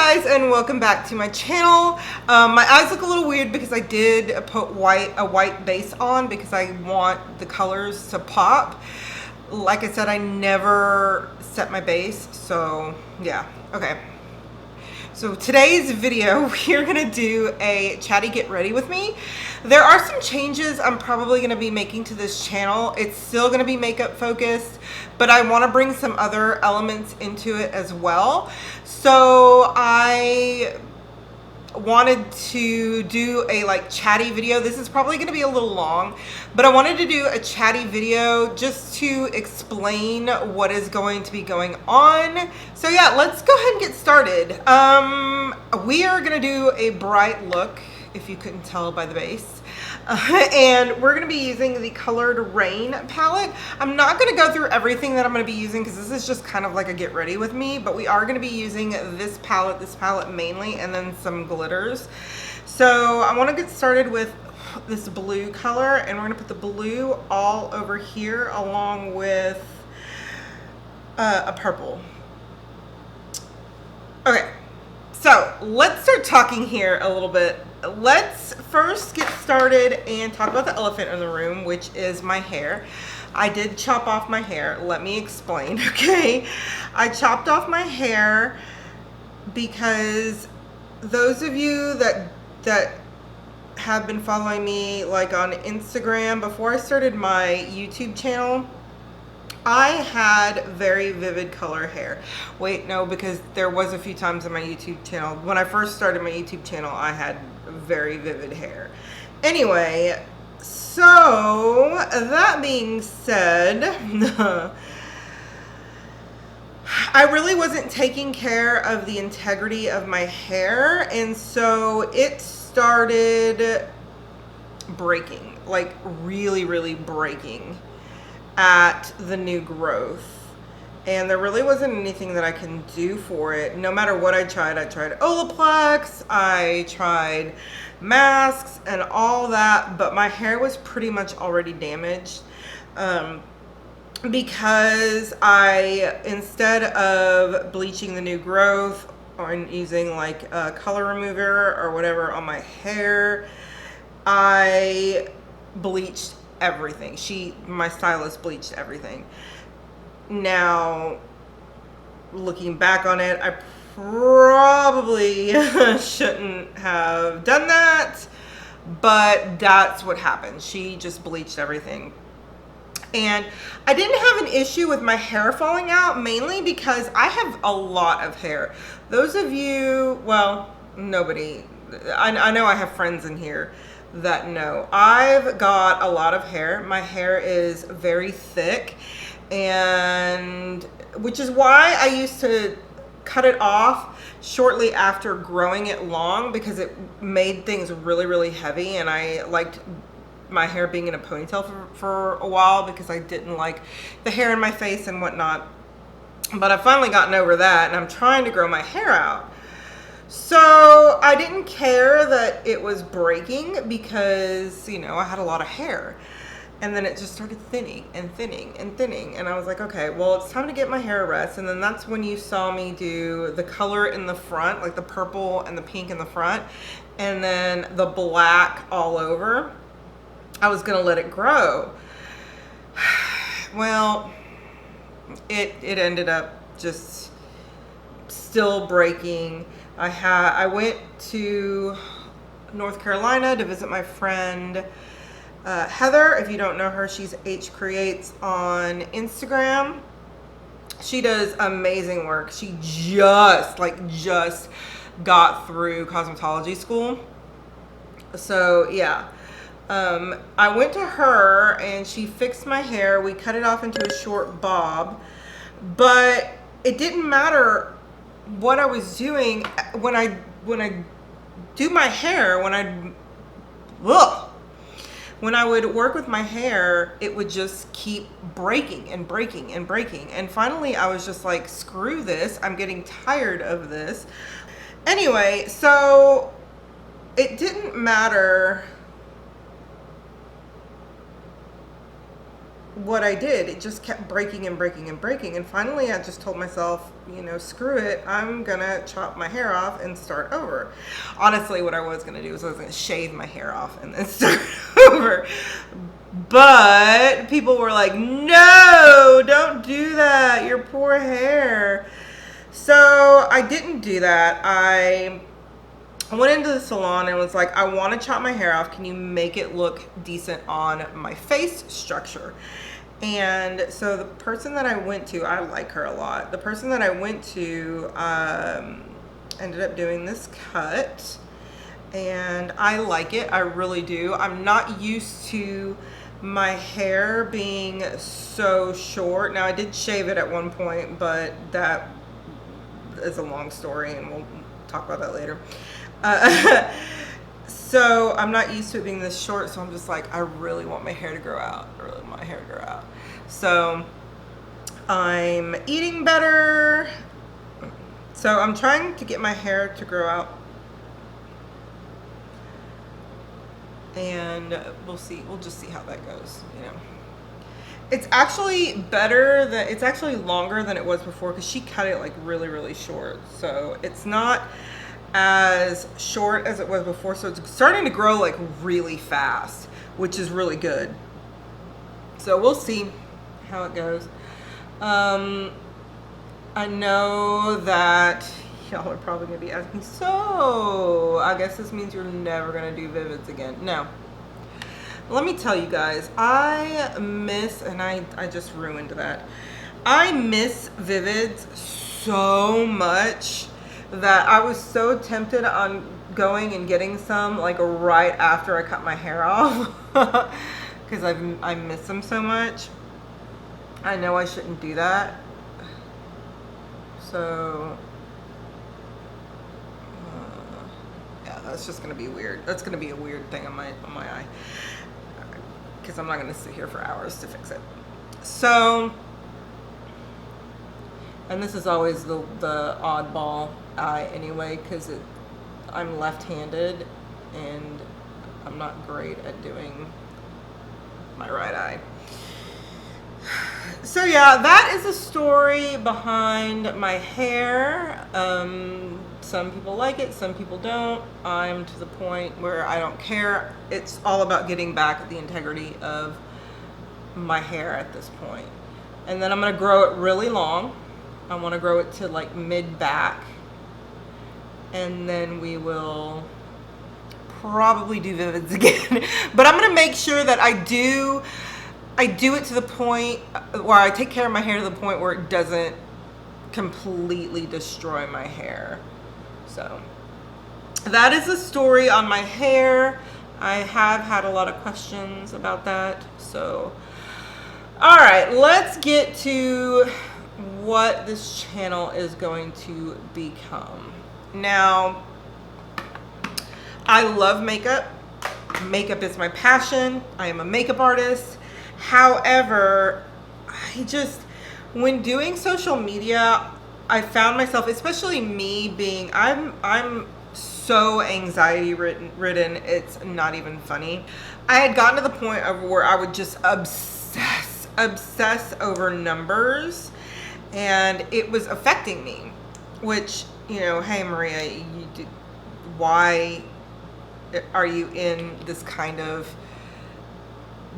guys, and welcome back to my channel. My eyes look a little weird because I did put a white base on because I want the colors to pop. Like I said, I never set my base, so yeah. Okay, so today's video, we're gonna do a chatty get ready with me. There are some changes I'm probably gonna be making to this channel. It's still gonna be makeup focused, but I wanna bring some other elements into it as well. So I wanted to do a chatty video. This is probably going to be a little long, but I wanted to do a chatty video just to explain what is going to be going on. So yeah, let's go ahead and get started. We are going to do a bright look, if you couldn't tell by the base. And we're going to be using the Colored Rain palette. I'm not going to go through everything that I'm going to be using because this is just kind of like a get ready with me, but we are going to be using this palette mainly, and then some glitters. So I want to get started with this blue color, and we're going to put the blue all over here along with a purple. Okay, so let's start talking here a little bit. Let's first get started and talk about the elephant in the room, which is my hair. I did chop off my hair. Let me explain, okay? I chopped off my hair because those of you that have been following me on Instagram, before I started my YouTube channel, I had very vivid color hair. Wait, no, because there was a few times on my YouTube channel. When I first started my YouTube channel, I had very vivid hair. Anyway, so that being said, I really wasn't taking care of the integrity of my hair, and so it started breaking, really breaking at the new growth. And there really wasn't anything that I can do for it. No matter what I tried Olaplex, I tried masks and all that, but my hair was pretty much already damaged because instead of bleaching the new growth or using a color remover or whatever on my hair, I bleached everything. My stylist bleached everything. Now, looking back on it, I probably shouldn't have done that, but that's what happened. She just bleached everything. And I didn't have an issue with my hair falling out, mainly because I have a lot of hair. Those of you, well, nobody, I know I have friends in here that know. I've got a lot of hair. My hair is very thick, and which is why I used to cut it off shortly after growing it long, because it made things really heavy, and I liked my hair being in a ponytail for a while because I didn't like the hair in my face and whatnot. But I've finally gotten over that, and I'm trying to grow my hair out. So I didn't care that it was breaking because, I had a lot of hair. And then it just started thinning and thinning and thinning. And I was like, okay, well, it's time to get my hair a rest. And then that's when you saw me do the color in the front, like the purple and the pink in the front, and then the black all over. I was going to let it grow. Well, it ended up just still breaking. I went to North Carolina to visit my friend Heather. If you don't know her, she's H Creates on Instagram. She does amazing work. She just got through cosmetology school. So yeah, I went to her and she fixed my hair. We cut it off into a short bob, but it didn't matter what I was doing when I do my hair. When I would work with my hair, it would just keep breaking and breaking and breaking. And finally, I was just like, screw this. I'm getting tired of this. Anyway, so it didn't matter what I did, it just kept breaking and breaking and breaking. And finally, I just told myself, screw it. I'm going to chop my hair off and start over. Honestly, what I was going to do is I was going to shave my hair off and then start over. But people were like, no, don't do that. Your poor hair. So I didn't do that. I went into the salon and was like, I want to chop my hair off. Can you make it look decent on my face structure? And so the person that I went to, I like her a lot. The person that I went to ended up doing this cut, and I like it. I really do. I'm not used to my hair being so short. Now, I did shave it at one point, but that is a long story, and we'll talk about that later. So I'm not used to it being this short, so I'm just like, I really want my hair to grow out. I really want my hair to grow out. So I'm eating better. So I'm trying to get my hair to grow out. And we'll see. We'll just see how that goes, It's actually better than, it's actually longer than it was before, because she cut it like really, really short. So it's not as short as it was before. So it's starting to grow like really fast, which is really good. So we'll see how it goes. I know that y'all are probably gonna be asking, so I guess this means you're never gonna do Vivids again. No. Let me tell you guys, I miss, and I just ruined that. I miss Vivids so much that I was so tempted on going and getting some like right after I cut my hair off because I miss them so much. I know I shouldn't do that. So yeah, that's just gonna be weird. That's gonna be a weird thing on my eye, because I'm not gonna sit here for hours to fix it. So, and this is always the oddball eye anyway, because I'm left-handed and I'm not great at doing my right eye. So yeah, that is the story behind my hair. Some people like it, some people don't. I'm to the point where I don't care. It's all about getting back the integrity of my hair at this point. And then I'm gonna grow it really long. I wanna grow it to like mid-back. And then we will probably do Vivids again. But I'm gonna make sure that I do it to the point where I take care of my hair to the point where it doesn't completely destroy my hair. So that is the story on my hair. I have had a lot of questions about that. So, all right, let's get to what this channel is going to become. Now, I love makeup. Makeup is my passion. I am a makeup artist. However, when doing social media, I found myself, especially me being, I'm so anxiety ridden, it's not even funny. I had gotten to the point of where I would just obsess over numbers, and it was affecting me, which, hey Maria, why are you in this kind of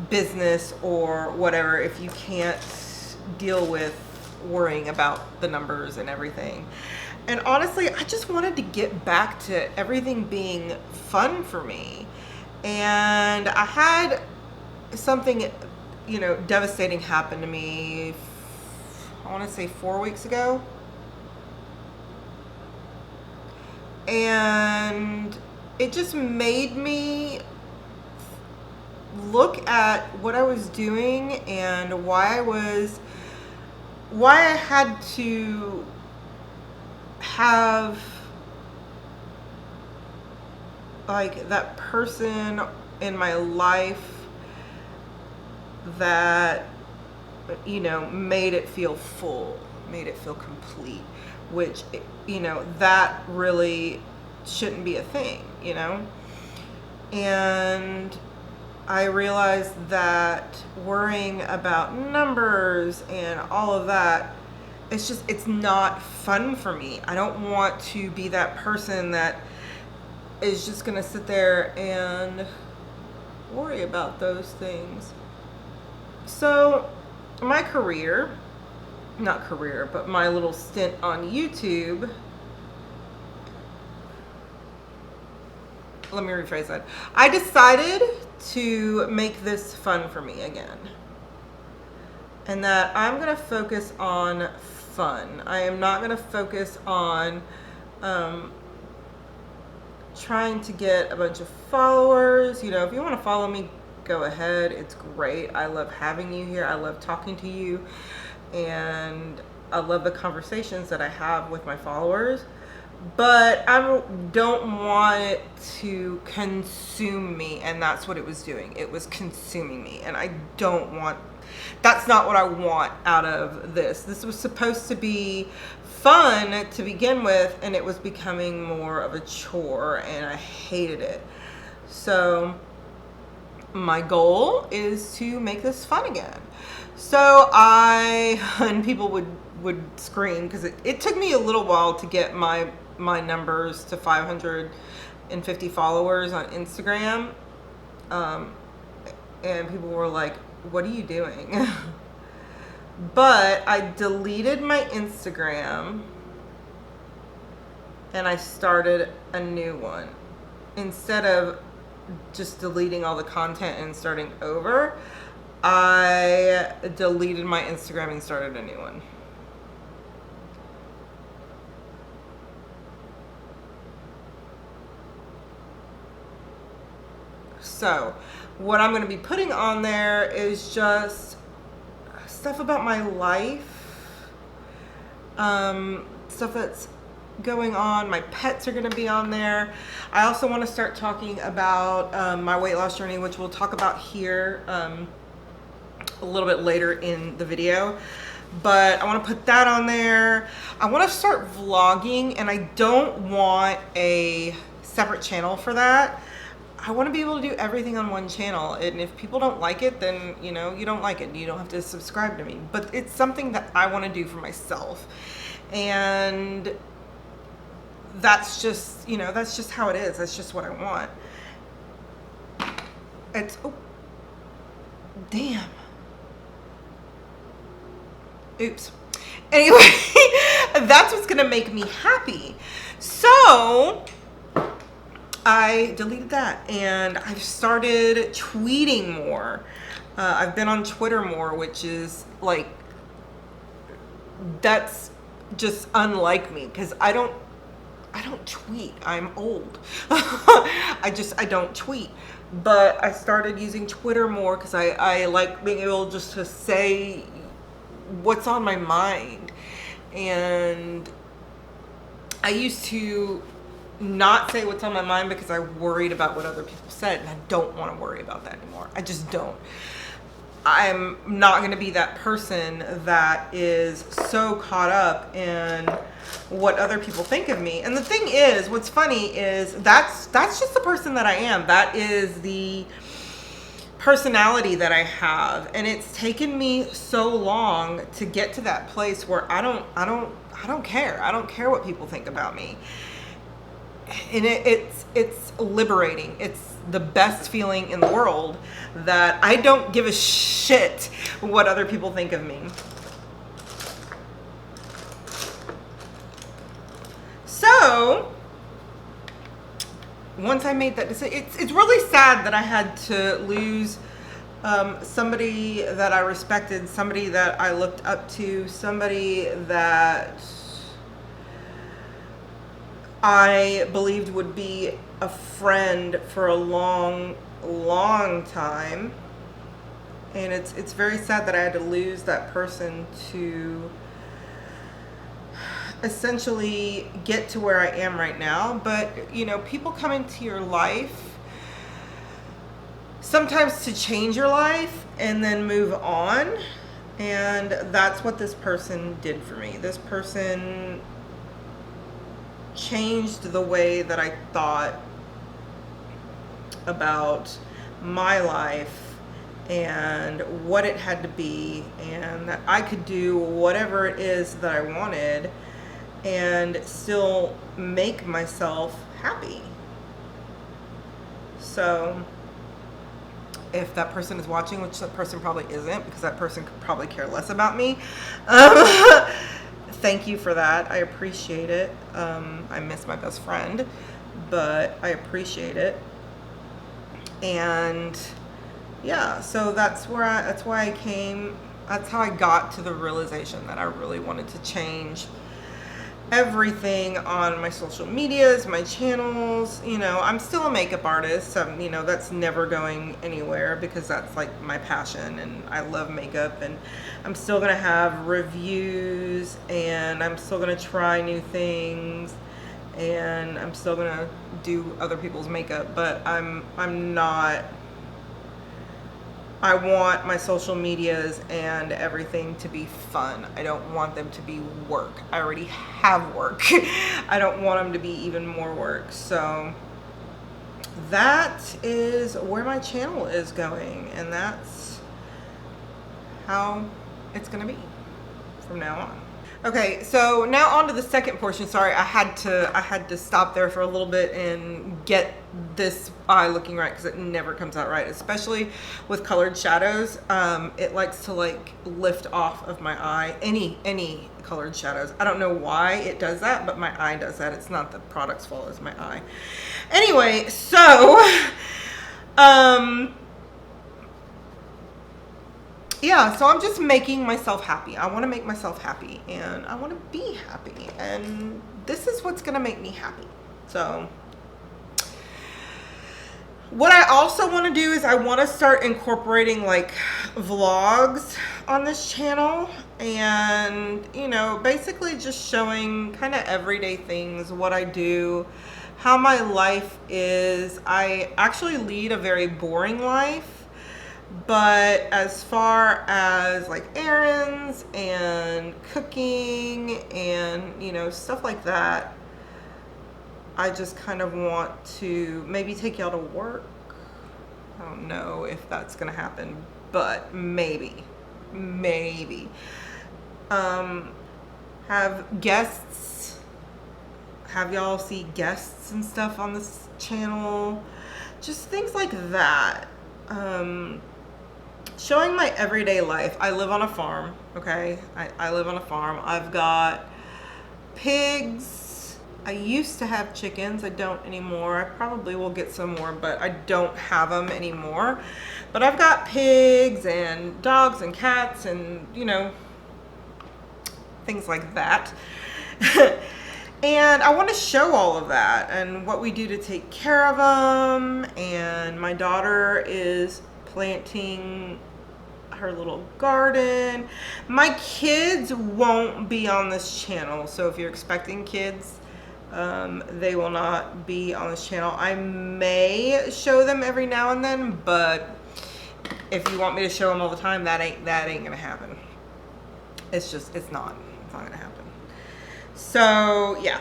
business or whatever if you can't deal with worrying about the numbers and everything? And honestly, I just wanted to get back to everything being fun for me. And I had something, devastating happen to me, I want to say 4 weeks ago. And it just made me look at what I was doing and why I had to have like that person in my life that made it feel full, made it feel complete, which that really shouldn't be a thing, and I realized that worrying about numbers and all of that, it's not fun for me. I don't want to be that person that is just gonna sit there and worry about those things. So my career, not career, but my little stint on YouTube, let me rephrase that. I decided to make this fun for me again. And that I'm going to focus on fun. I am not going to focus on trying to get a bunch of followers. You know, if you want to follow me, go ahead. It's great. I love having you here. I love talking to you. And I love the conversations that I have with my followers. But I don't want it to consume me, and that's what it was doing. It was consuming me, and I don't want, that's not what I want out of this. This was supposed to be fun to begin with, and it was becoming more of a chore, and I hated it. So my goal is to make this fun again. So and people would scream, because it took me a little while to get my numbers to 550 followers on Instagram. And people were like, what are you doing? But I deleted my Instagram and I started a new one. Instead of just deleting all the content and starting over, I deleted my Instagram and started a new one. So what I'm going to be putting on there is just stuff about my life, stuff that's going on. My pets are going to be on there. I also want to start talking about my weight loss journey, which we'll talk about here a little bit later in the video. But I want to put that on there. I want to start vlogging, and I don't want a separate channel for that. I want to be able to do everything on one channel, and if people don't like it, then you know, you don't like it. You don't have to subscribe to me, but it's something that I want to do for myself, and that's just, you know, that's just how it is. That's just what I want. It's, oh, damn. Oops. Anyway, that's what's gonna make me happy. So I deleted that, and I've started tweeting more. I've been on Twitter more, which is like, that's just unlike me, because I don't tweet. I'm old. I don't tweet. But I started using Twitter more because I like being able just to say what's on my mind. And I used to not say what's on my mind because I worried about what other people said, and I don't want to worry about that anymore. I just don't. I'm not going to be that person that is so caught up in what other people think of me. And the thing is, what's funny is that's just the person that I am. That is the personality that I have, and it's taken me so long to get to that place where I don't care. I don't care what people think about me. And it's liberating. It's the best feeling in the world that I don't give a shit what other people think of me. So once I made that decision, it's really sad that I had to lose somebody that I respected, somebody that I looked up to, somebody that I believed would be a friend for a long time. And it's very sad that I had to lose that person to essentially get to where I am right now. But you know, people come into your life sometimes to change your life and then move on, and that's what this person did for me. This person changed the way that I thought about my life and what it had to be, and that I could do whatever it is that I wanted and still make myself happy. So if that person is watching, which that person probably isn't, because that person could probably care less about me, thank you for that. I appreciate it. I miss my best friend, but I appreciate it. And yeah, so that's why I came. That's how I got to the realization that I really wanted to change everything on my social medias, my channels. You know, I'm still a makeup artist. You know, that's never going anywhere because that's like my passion and I love makeup, and I'm still gonna have reviews and I'm still gonna try new things and I'm still gonna do other people's makeup, but I'm not. I want my social medias and everything to be fun. I don't want them to be work. I already have work. I don't want them to be even more work. So that is where my channel is going, and that's how it's gonna be from now on. Okay, so now on to the second portion. Sorry, I had to stop there for a little bit and get this eye looking right, because it never comes out right, especially with colored shadows. It likes to like lift off of my eye, any colored shadows. I don't know why it does that, but my eye does that. It's not the product's fault, it's my eye. Anyway, so yeah, so I'm just making myself happy. I want to make myself happy and I want to be happy, and this is what's going to make me happy. So what I also want to do is I want to start incorporating like vlogs on this channel, and you know, basically just showing kind of everyday things, what I do, how my life is. I actually lead a very boring life. But as far as like errands and cooking and, you know, stuff like that, I just kind of want to maybe take y'all to work. I don't know if that's going to happen, but maybe. Have guests, have y'all see guests and stuff on this channel. Just things like that. Showing my everyday life. I live on a farm, okay? I live on a farm. I've got pigs. I used to have chickens. I don't anymore. I probably will get some more, but I don't have them anymore. But I've got pigs and dogs and cats and, you know, things like that. And I want to show all of that and what we do to take care of them. And my daughter is planting her little garden. My kids won't be on this channel, so if you're expecting kids, they will not be on this channel. I may show them every now and then, but if you want me to show them all the time, that ain't gonna happen. It's not gonna happen. So yeah.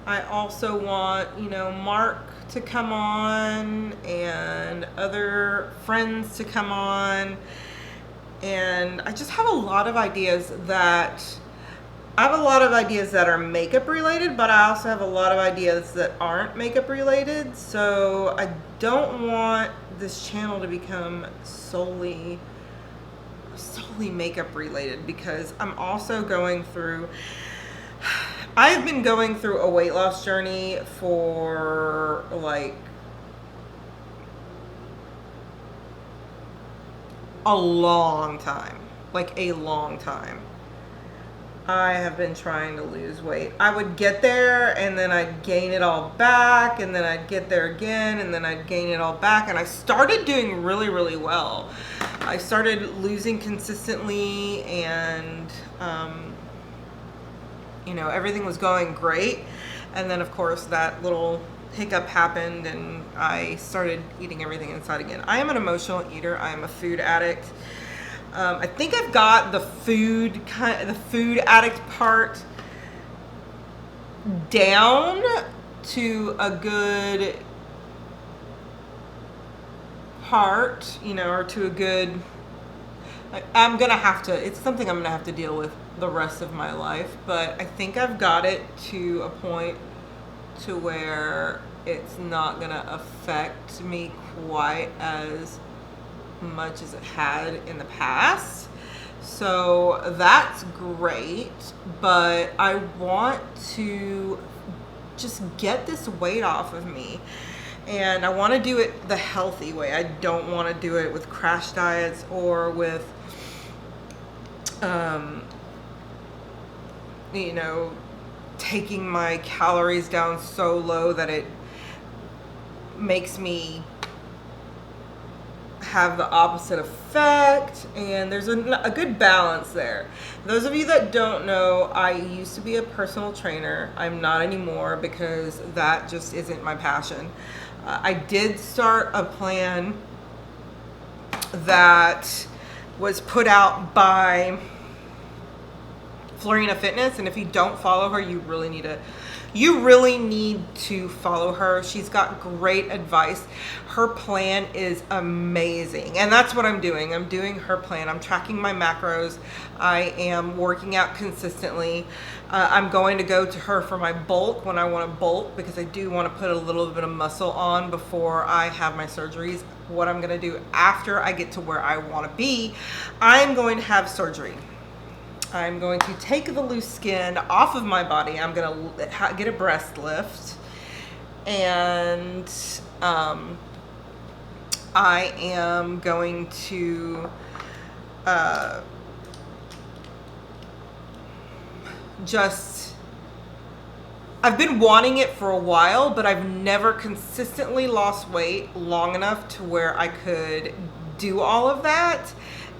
I also want, you know, Mark to come on and other friends to come on. And I just have a lot of ideas that are makeup related, but I also have a lot of ideas that aren't makeup related. So I don't want this channel to become solely makeup related, because I'm also I've been going through a weight loss journey for like a long time. I have been trying to lose weight. I would get there and then I'd gain it all back, and then I'd get there again and then I'd gain it all back, and I started doing really, really well. I started losing consistently, and you know, everything was going great. And then of course that little hiccup happened and I started eating everything inside again. I am an emotional eater. I am a food addict. I think I've got the food addict part down to a good heart, you know, or to a good, I'm gonna have to, it's something I'm gonna have to deal with the rest of my life, but I think I've got it to a point to where it's not gonna affect me quite as much as it had in the past. So that's great, but I want to just get this weight off of me. And I want to do it the healthy way. I don't want to do it with crash diets or with, you know, taking my calories down so low that it makes me have the opposite effect. And there's a good balance there. Those of you that don't know, I used to be a personal trainer. I'm not anymore because that just isn't my passion. I did start a plan that was put out by Florina Fitness, and if you don't follow her, you really need to follow her. She's got great advice. Her plan is amazing, and that's what I'm doing. I'm doing her plan. I'm tracking my macros. I am working out consistently. I'm going to go to her for my bulk when I want to bulk, because I do want to put a little bit of muscle on before I have my surgeries. What I'm going to do after I get to where I want to be, I'm going to have surgery. I'm going to take the loose skin off of my body. I'm going to get a breast lift, and I am going to I've been wanting it for a while, but I've never consistently lost weight long enough to where I could do all of that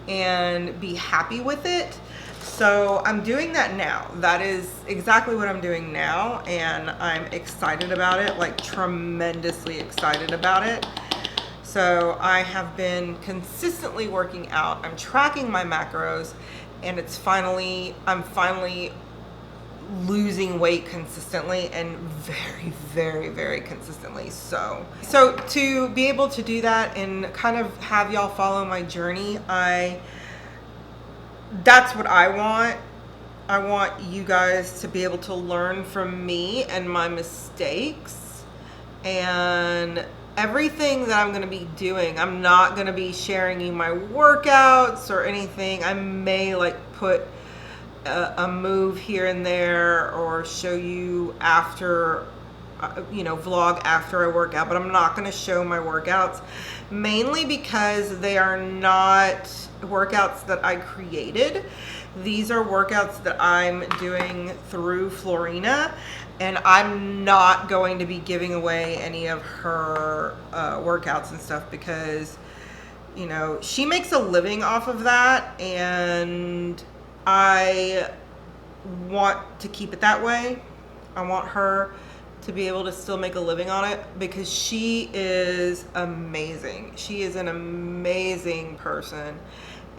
and be happy with it. So I'm doing that now. That is exactly what I'm doing now, and I'm excited about it, like tremendously excited about it. So I have been consistently working out. I'm tracking my macros, and I'm finally losing weight consistently, and very, very, very consistently. So to be able to do that and kind of have y'all follow my journey, that's what I want. I want you guys to be able to learn from me and my mistakes and everything that I'm going to be doing. I'm not going to be sharing you my workouts or anything. I may like put a move here and there, or show you after, vlog after I work out, but I'm not going to show my workouts, mainly because they are not workouts that I created. These are workouts that I'm doing through Florina, and I'm not going to be giving away any of her workouts and stuff, because she makes a living off of that, and I want to keep it that way. I want her to be able to still make a living on it, because she is amazing. She is an amazing person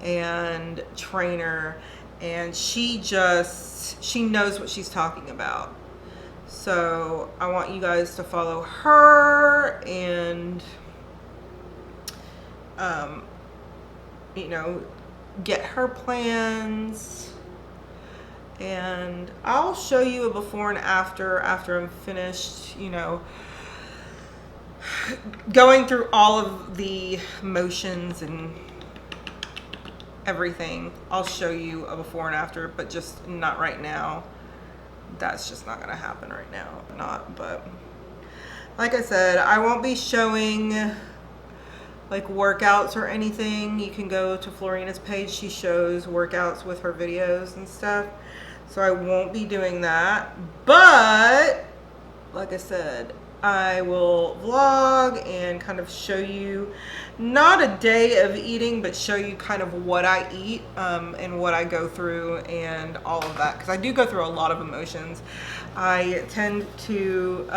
and trainer, and she knows what she's talking about. So I want you guys to follow her and get her plans, and I'll show you a before and after I'm finished, going through all of the motions and everything. I'll show you a before and after, but just not right now. That's just not gonna happen right now. But like I said, I won't be showing like workouts or anything. You can go to Florina's page. She shows workouts with her videos and stuff. So I won't be doing that. But like I said, I will vlog and kind of show you, not a day of eating, but show you kind of what I eat and what I go through and all of that. Because I do go through a lot of emotions. I tend to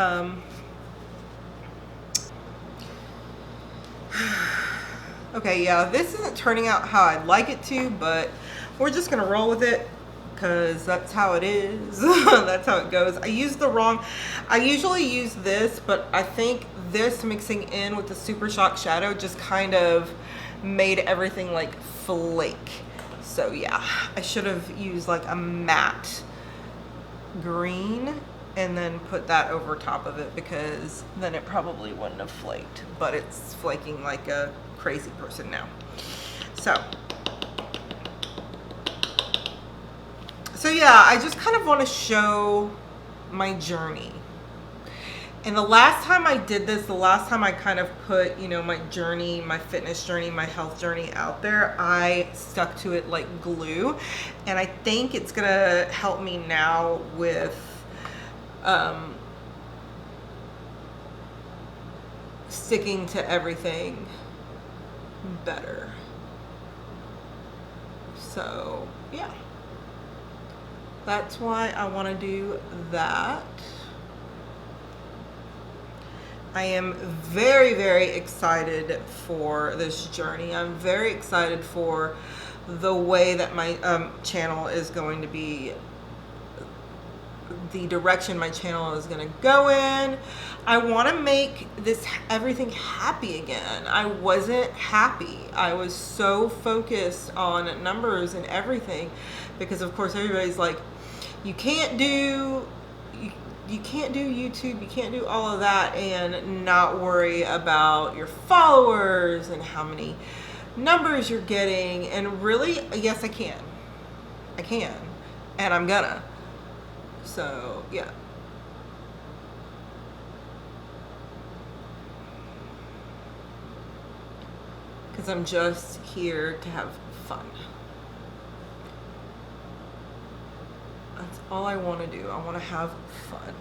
okay, yeah, this isn't turning out how I'd like it to, but we're just gonna roll with it. because that's how it is. That's how it goes. I usually use this, but I think this mixing in with the Super Shock Shadow just kind of made everything like flake. So yeah, I should have used like a matte green and then put that over top of it, because then it probably wouldn't have flaked, but it's flaking like a crazy person now. So yeah, I just kind of want to show my journey. And the last time I did this, the last time I kind of put, you know, my journey, my fitness journey, my health journey out there, I stuck to it like glue. And I think it's going to help me now with sticking to everything better. So, yeah. That's why I want to do that. I am very, very excited for this journey. I'm very excited for the way that my channel is going to be, the direction my channel is going to go in. I want to make this everything happy again. I wasn't happy. I was so focused on numbers and everything, because of course everybody's like, you can't do YouTube, you can't do all of that and not worry about your followers and how many numbers you're getting. And really, yes, I can, and I'm gonna. So yeah. Because I'm just here to have fun. That's all I want to do. I want to have fun.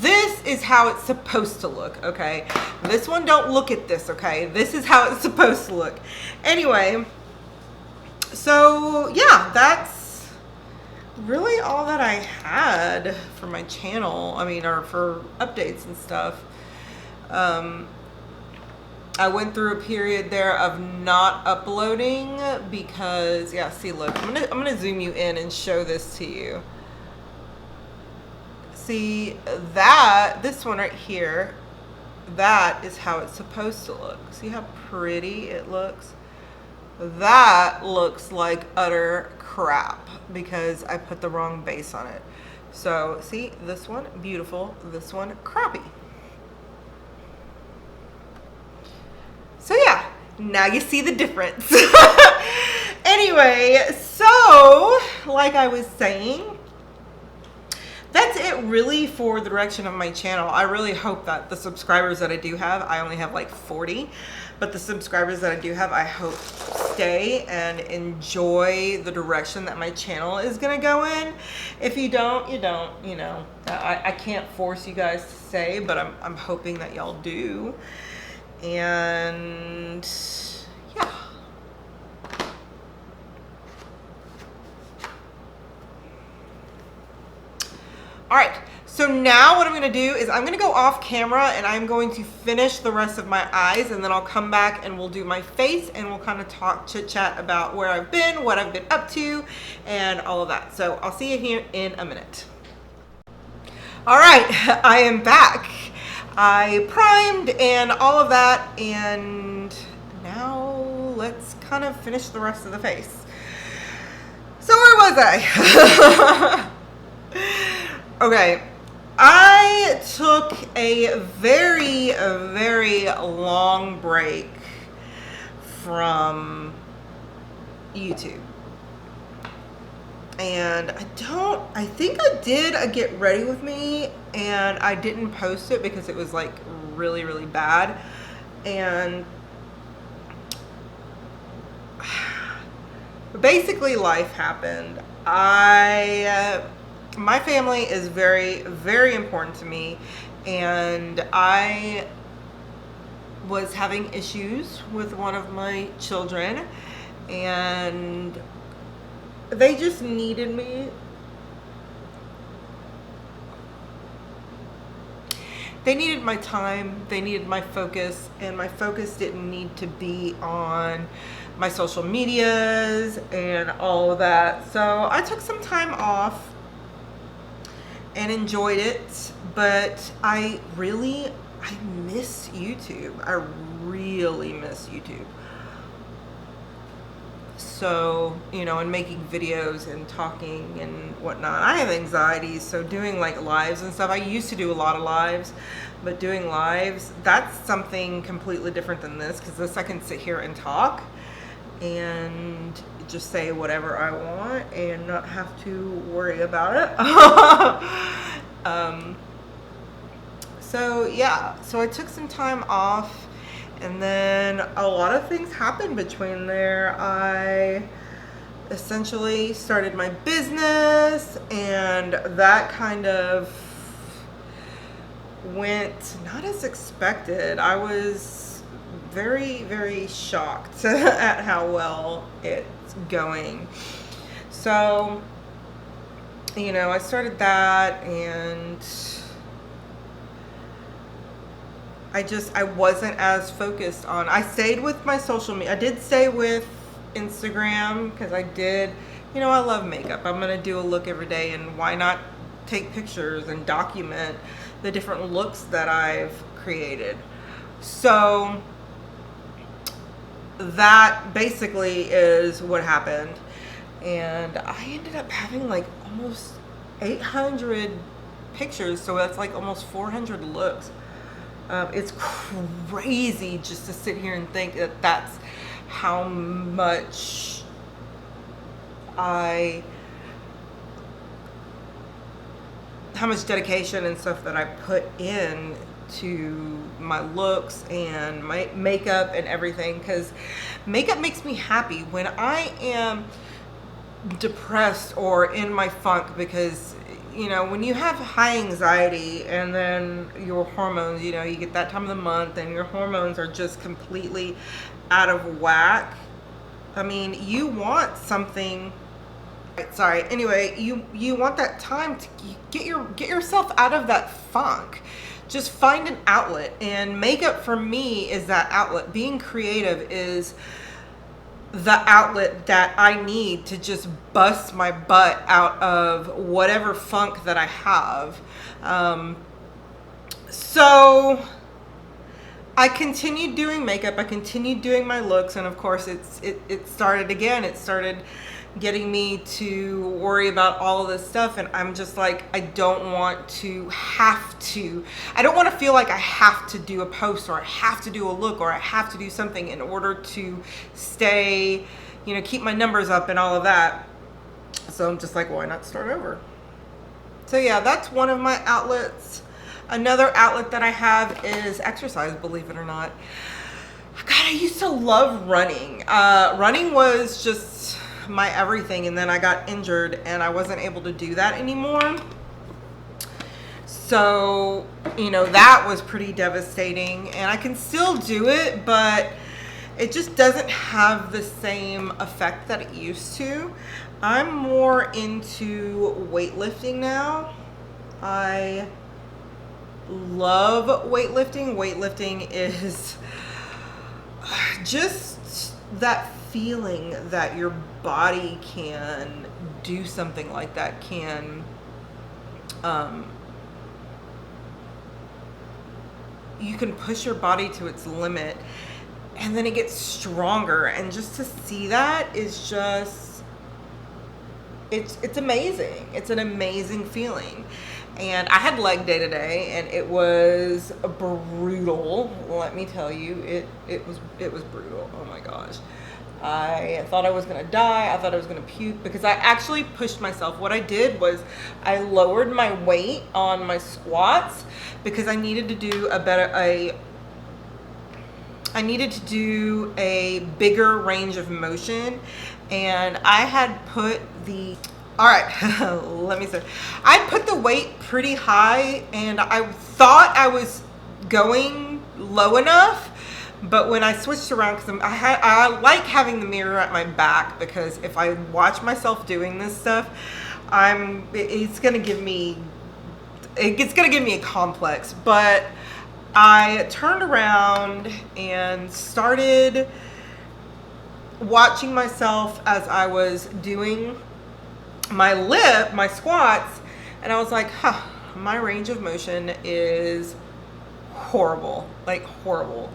This is how it's supposed to look, okay? This one, don't look at this, okay? This is how it's supposed to look. Anyway, so yeah, that's really all that I had for my channel. I mean, or for updates and stuff. I went through a period there of not uploading because, yeah, see, look, I'm gonna zoom you in and show this to you. See that, this one right here, that is how it's supposed to look. See how pretty it looks? That looks like utter crap because I put the wrong base on it. So see, this one, beautiful, this one, crappy. So yeah, now you see the difference. Anyway, so like I was saying, that's it really for the direction of my channel. I really hope that the subscribers that I do have, I only have like 40, but the subscribers that I do have, I hope stay and enjoy the direction that my channel is gonna go in. If you don't, you don't, you know. I can't force you guys to stay, but I'm hoping that y'all do. And yeah. All right, so now what I'm gonna do is I'm gonna go off camera and I'm going to finish the rest of my eyes, and then I'll come back and we'll do my face and we'll kind of talk, chit chat about where I've been, what I've been up to, and all of that. So I'll see you here in a minute. All right, I am back. I primed and all of that, and now let's kind of finish the rest of the face. So where was I? Okay, I took a very, very long break from YouTube. And I think I did a Get Ready With Me, and I didn't post it because it was like really, really bad. And basically life happened. My family is very, very important to me, and I was having issues with one of my children, and they just needed me. They needed my time, they needed my focus, and my focus didn't need to be on my social medias and all of that. So I took some time off and enjoyed it, but I miss YouTube. I really miss YouTube. So, you know, and making videos and talking and whatnot. I have anxiety, so doing like lives and stuff. I used to do a lot of lives, but doing lives, that's something completely different than this, because this I can sit here and talk and just say whatever I want and not have to worry about it. So yeah, so I took some time off, and then a lot of things happened between there. I essentially started my business, and that kind of went not as expected. I was very, very shocked at how well it's going. So, you know, I started that, and I wasn't as focused on, I stayed with my social media. I did stay with Instagram because I did, you know, I love makeup. I'm going to do a look every day, and why not take pictures and document the different looks that I've created. So that basically is what happened. And I ended up having like almost 800 pictures. So that's like almost 400 looks. It's crazy just to sit here and think that that's how much dedication and stuff that I put in to my looks and my makeup and everything, because makeup makes me happy when I am depressed or in my funk, because you know, when you have high anxiety and then your hormones, you know, you get that time of the month and your hormones are just completely out of whack. I mean, you want something, sorry, anyway, you want that time to get yourself out of that funk. Just find an outlet, and makeup for me is that outlet. Being creative is the outlet that I need to just bust my butt out of whatever funk that I have. So I continued doing makeup, I continued doing my looks, and of course it started again. It started getting me to worry about all of this stuff, and I'm just like, I don't want to feel like I have to do a post, or I have to do a look, or I have to do something in order to stay, you know, keep my numbers up and all of that. So I'm just like, why not start over? So yeah, that's one of my outlets. Another outlet that I have is exercise, believe it or not. God, I used to love running. Running was just my everything, and then I got injured and I wasn't able to do that anymore. So, you know, that was pretty devastating, and I can still do it, but it just doesn't have the same effect that it used to. I'm more into weightlifting now. I love weightlifting. Weightlifting is just that feeling that your body can do something like that, can you can push your body to its limit, and then it gets stronger, and just to see that is just, it's amazing. It's an amazing feeling. And I had leg day today, and it was brutal. Let me tell you, it was brutal. Oh my gosh. I thought I was gonna die. I thought I was gonna puke, because I actually pushed myself. What I did was I lowered my weight on my squats, because I needed to do a bigger range of motion, and I had put let me say, I put the weight pretty high, and I thought I was going low enough. But when I switched around, because I like having the mirror at my back, because if I watch myself doing this stuff, it's gonna give me a complex. But I turned around and started watching myself as I was doing my squats, and I was like, huh, my range of motion is horrible, like horrible.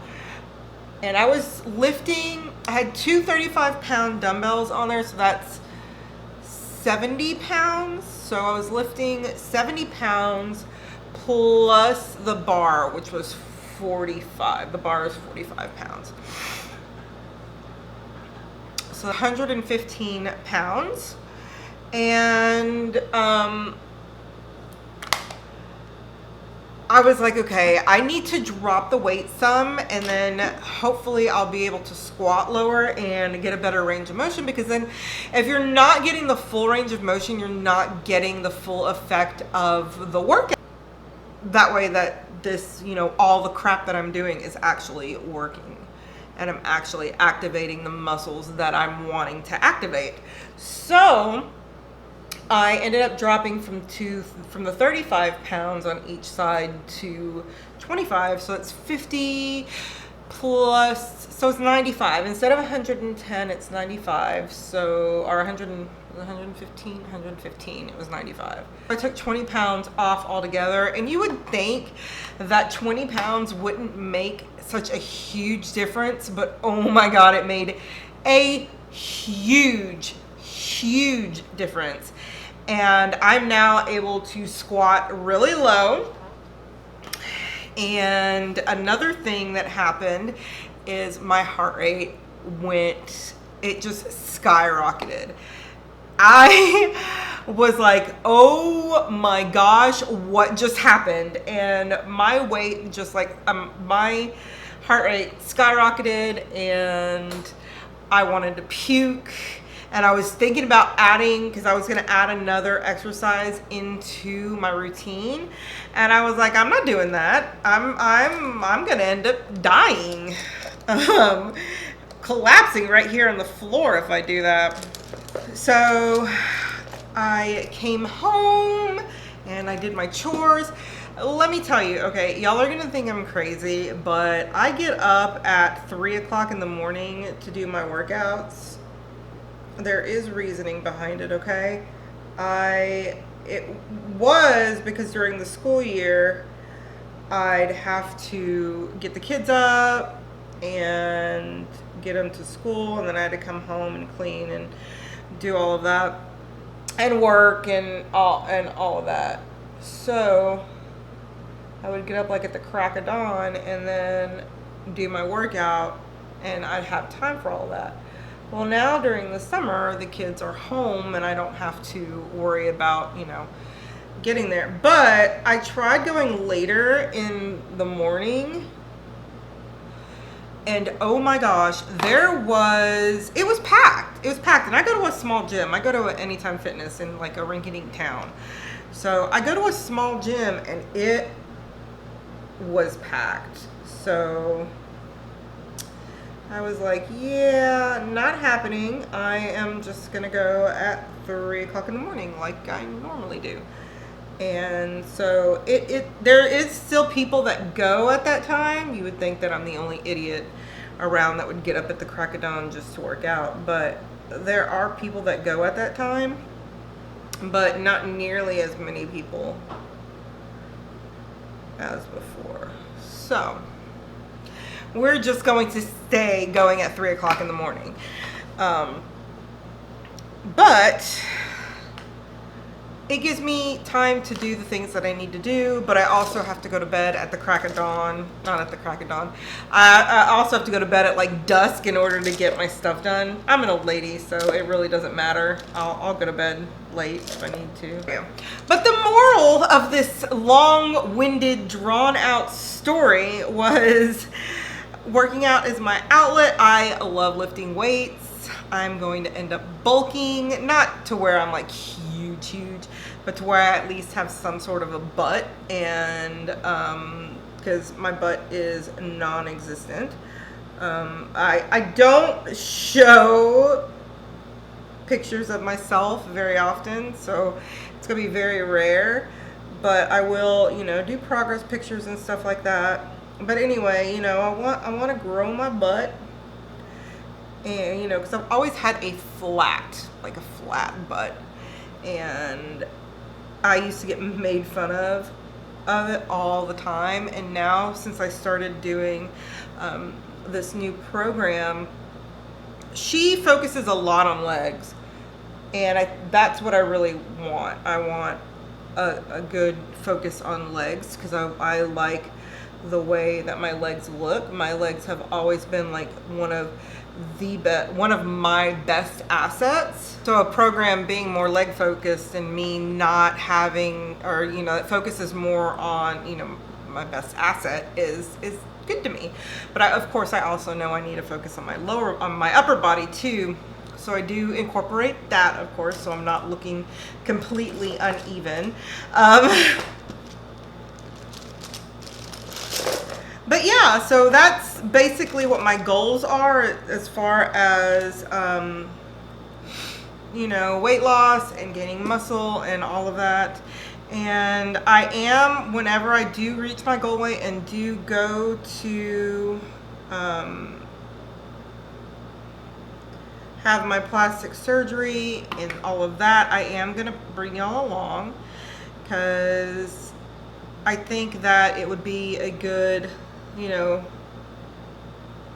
And I was lifting, I had two 35-pound dumbbells on there, so that's 70 pounds. So I was lifting 70 pounds plus the bar, which was 45. The bar is 45 pounds. So 115 pounds. And I was like, okay, I need to drop the weight some, and then hopefully I'll be able to squat lower and get a better range of motion, because then if you're not getting the full range of motion, you're not getting the full effect of the workout. That way that this, you know, all the crap that I'm doing is actually working, and I'm actually activating the muscles that I'm wanting to activate. So I ended up dropping from the 35 pounds on each side to 25, so it's 50 plus, so it's 95. Instead of 110, it's 95, so, or 115, it was 95. I took 20 pounds off altogether, and you would think that 20 pounds wouldn't make such a huge difference, but oh my God, it made a huge difference. And I'm now able to squat really low. And another thing that happened is my heart rate it just skyrocketed. I was like, oh my gosh, what just happened? And my weight just like, my heart rate skyrocketed, and I wanted to puke. And I was thinking about adding, because I was going to add another exercise into my routine, and I was like, I'm not doing that. I'm going to end up dying, collapsing right here on the floor if I do that. So I came home and I did my chores. Let me tell you, okay, y'all are going to think I'm crazy, but I get up at 3 o'clock in the morning to do my workouts. There is reasoning behind it, okay? It was because during the school year, I'd have to get the kids up and get them to school, and then I had to come home and clean and do all of that, and work and all of that. So I would get up like at the crack of dawn and then do my workout, and I'd have time for all of that. Well, now during the summer, the kids are home and I don't have to worry about, you know, getting there. But I tried going later in the morning, and oh my gosh, it was packed. It was packed. And I go to a small gym. I go to Anytime Fitness in like a rinky-dink town. So I go to a small gym and it was packed. So I was like, yeah, not happening. I am just gonna go at 3 o'clock in the morning like I normally do. And so there is still people that go at that time. You would think that I'm the only idiot around that would get up at the crack of dawn just to work out, but there are people that go at that time, but not nearly as many people as before. So we're just going to stay going at 3 o'clock in the morning. But it gives me time to do the things that I need to do, but I also have to go to bed at the crack of dawn. Not at the crack of dawn. I also have to go to bed at like dusk in order to get my stuff done. I'm an old lady, so it really doesn't matter. I'll go to bed late if I need to. Yeah. But the moral of this long-winded, drawn-out story was working out is my outlet. I love lifting weights. I'm going to end up bulking, not to where I'm like huge, but to where I at least have some sort of a butt, and because my butt is non-existent. I don't show pictures of myself very often, so it's gonna be very rare, but I will, you know, do progress pictures and stuff like that. But anyway, you know, I want to grow my butt, And, you know, because I've always had a flat, like a flat butt. And I used to get made fun of it all the time. And now, since I started doing this new program, she focuses a lot on legs. And that's what I really want. I want a good focus on legs, because I like the way that my legs look. My legs have always been like one of my best assets. So a program being more leg focused and me not having, or, you know, it focuses more on, you know, my best asset is good to me. But of course I also know I need to focus on my upper body too. So I do incorporate that, of course, so I'm not looking completely uneven. But yeah, so that's basically what my goals are as far as, you know, weight loss and gaining muscle and all of that. And I am, whenever I do reach my goal weight and do go to have my plastic surgery and all of that, I am going to bring y'all along, because I think that it would be a good, you know,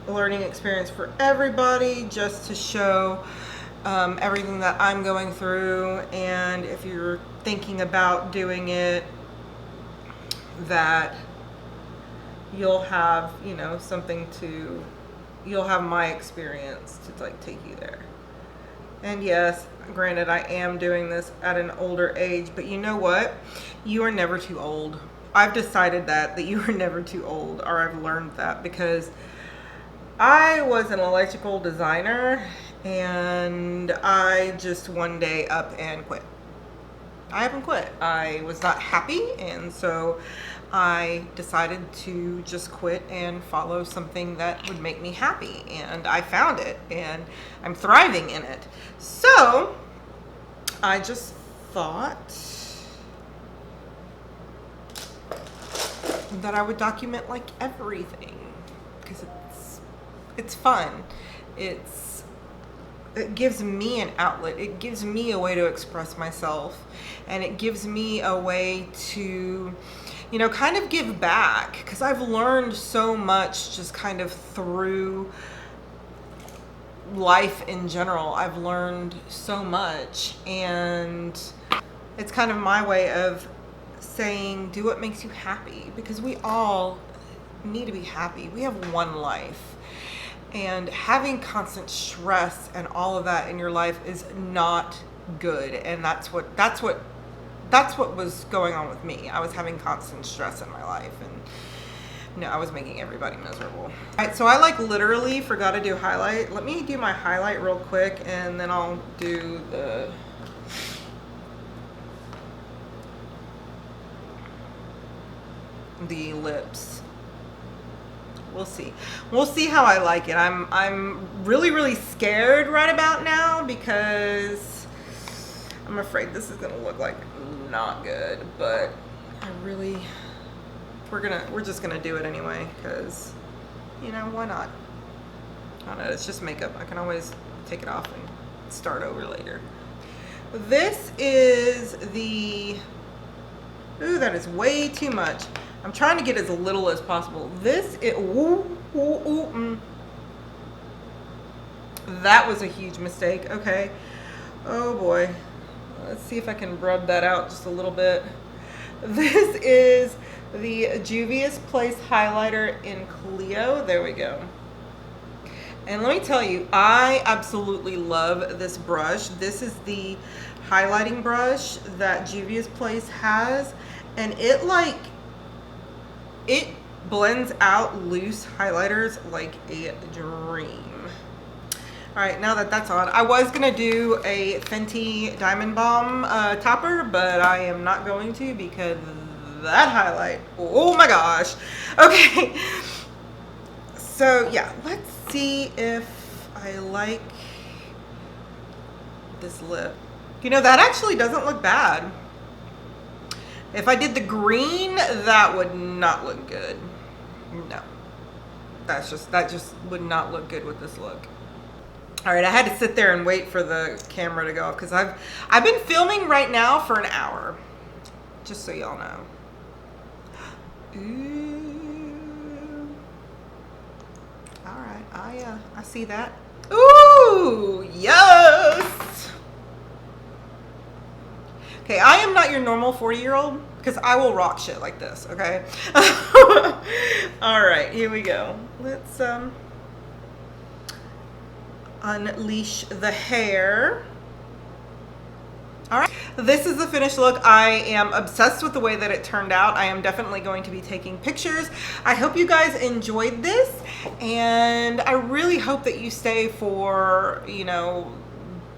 learning experience for everybody, just to show everything that I'm going through. And if you're thinking about doing it, that you'll have, you know, you'll have my experience to like take you there. And yes, granted, I am doing this at an older age, but you know what? You are never too old. I've decided that you are never too old, or I've learned that, because I was an electrical designer and I just one day up and quit. I haven't quit. I was not happy, and so I decided to just quit and follow something that would make me happy. And I found it, and I'm thriving in it. So I just thought that I would document like everything, because it's fun. It gives me an outlet. It gives me a way to express myself, and it gives me a way to, you know, kind of give back, because I've learned so much just kind of through life in general. I've learned so much, and it's kind of my way of saying, do what makes you happy, because we all need to be happy. We have one life, and having constant stress and all of that in your life is not good. And that's what was going on with me. I was having constant stress in my life, and no, I was making everybody miserable. All right, so I like literally forgot to do highlight. Let me do my highlight real quick, and then I'll do the lips. We'll see. We'll see how I like it. I'm really, really scared right about now, because I'm afraid this is gonna look like not good, but we're just gonna do it anyway, because, you know, why not? I don't know, it's just makeup. I can always take it off and start over later. This is ooh, that is way too much. I'm trying to get as little as possible. That was a huge mistake. Okay. Oh boy. Let's see if I can rub that out just a little bit. This is the Juvia's Place highlighter in Clio. There we go. And let me tell you, I absolutely love this brush. This is the highlighting brush that Juvia's Place has, and it blends out loose highlighters like a dream. All right, now that that's on, I was gonna do a Fenty Diamond Bomb topper, but I am not going to, because that highlight, oh my gosh. Okay, so yeah, let's see if I like this lip. You know, that actually doesn't look bad. If I did the green, that would not look good. No, that just would not look good with this look. All right, I had to sit there and wait for the camera to go off because I've been filming right now for an hour, just so y'all know. Ooh. All right, I see that. Ooh, yes. Okay, I am not your normal 40-year-old because I will rock shit like this. Okay. All right, here we go. Let's unleash the hair. All right, this is the finished look. I am obsessed with the way that it turned out. I am definitely going to be taking pictures. I hope you guys enjoyed this, and I really hope that you stay for, you know,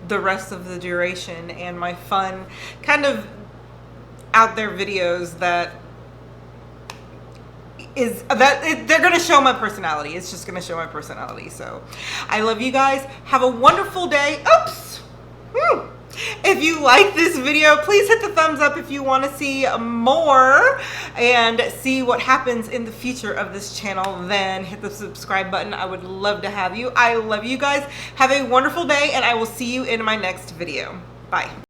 the rest of the duration and my fun kind of out there videos that they're going to show my personality. It's just going to show my personality. So I love you guys. Have a wonderful day. Oops. Whew. If you like this video, please hit the thumbs up if you want to see more and see what happens in the future of this channel. Then hit the subscribe button. I would love to have you. I love you guys. Have a wonderful day, and I will see you in my next video. Bye.